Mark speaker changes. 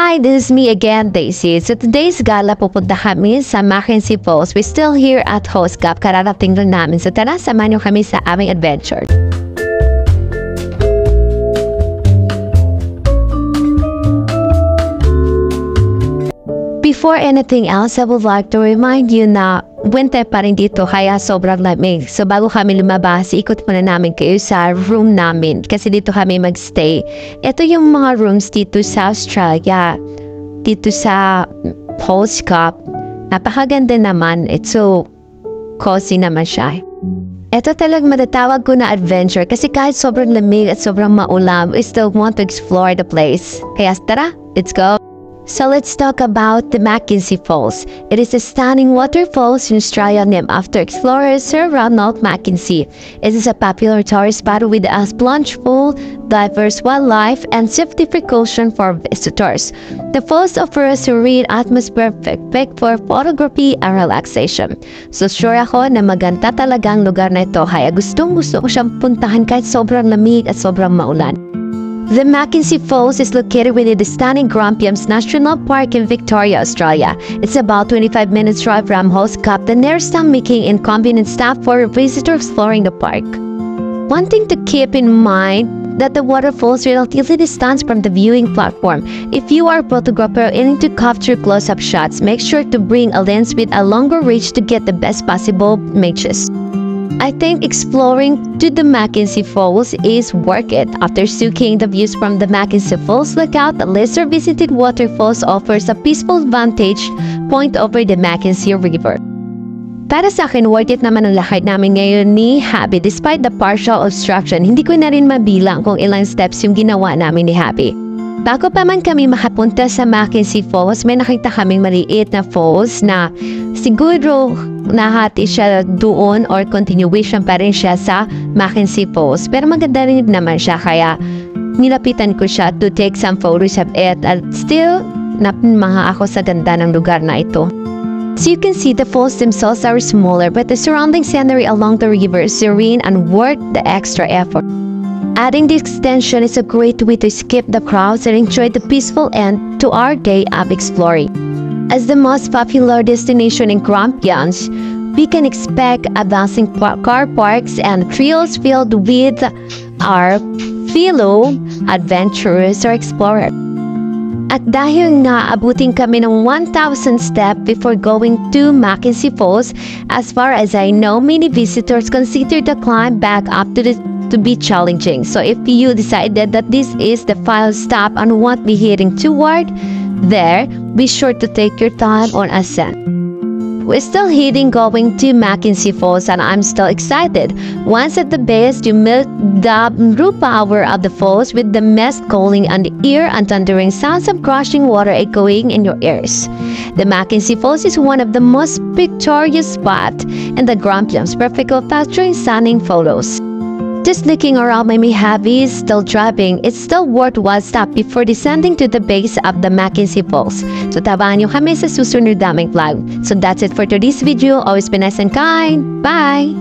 Speaker 1: Hi, this is me again, Daisy. So today's gala pupunta kami sa Mackenzie Falls. We're still here at Host Cup. Kararating lang namin. So tara, samahan niyo kami sa aming adventure. Before anything else, I would like to remind you na winter pa rin dito kaya sobrang lamig. So bago kami lumabas, ikot muna namin kayo sa room namin kasi dito kami magstay. Ito yung mga rooms dito sa Australia, dito sa Host Cup. Napakaganda naman. It's so cozy naman siya. Ito talagang matatawag ko na adventure kasi kahit sobrang lamig at sobrang maulam, we still want to explore the place. Kaya tara, let's go! So let's talk about the Mackenzie Falls. It is a stunning waterfalls in Australia named after explorer Sir Ronald Mackenzie. It is a popular tourist spot with a plunge pool, diverse wildlife, and safety precaution for visitors. The falls offer a serene atmosphere perfect for photography and relaxation. So sure ako na maganda talagang lugar na ito kaya gustong-gusto ko siyang puntahan kahit sobrang lamig at sobrang maulan. The Mackenzie Falls is located within the stunning Grampians National Park in Victoria, Australia. It's about 25 minutes drive from Host Cup, the nearest town, making it convenient stop for a visitor exploring the park. One thing to keep in mind that the waterfalls relatively distant from the viewing platform. If you are a photographer aiming to capture close-up shots, make sure to bring a lens with a longer reach to get the best possible images. I think exploring to the Mackenzie Falls is worth it. After soaking the views from the Mackenzie Falls lookout, the lesser visited waterfalls offers a peaceful vantage point over the Mackenzie River. Para sa akin, worth it naman ang lakad namin ngayon ni Happy. Despite the partial obstruction, hindi ko na rin mabilang kung ilang steps yung ginawa namin ni Happy. Bago pa man kami makapunta sa Mackenzie Falls, may nakita kaming maliit na falls na siguro nahati siya doon or continuation pa rin siya sa Mackenzie Falls. Pero maganda rin naman siya kaya nilapitan ko siya to take some photos of it at still napinmaha ako sa ganda ng lugar na ito. So you can see the falls themselves are smaller but the surrounding scenery along the river is serene and worth the extra effort. Adding the extension is a great way to skip the crowds and enjoy the peaceful end to our day of exploring. As the most popular destination in Grampians, we can expect advancing car parks and trails filled with our fellow adventurers or explorers. At dahil nga abutin kami ng 1,000 steps before going to Mackenzie Falls, as far as I know, many visitors consider the climb back up to be challenging. So if you decided that this is the final stop and want be heading toward there, be sure to take your time on ascent. We're still heading going to Mackenzie Falls and I'm still excited. Once at the base, you meet the raw power of the falls with the mist calling on the ear and thundering sounds of crashing water echoing in your ears. The Mackenzie Falls is one of the most picturesque spots in the Grampians, perfect for capturing stunning photos. Just looking around made me happy. Still driving, it's still worth one stop before descending to the base of the Mackenzie Falls. So tabangan nyo kami sa susunod naming vlog. So that's it for today's video. Always be nice and kind. Bye!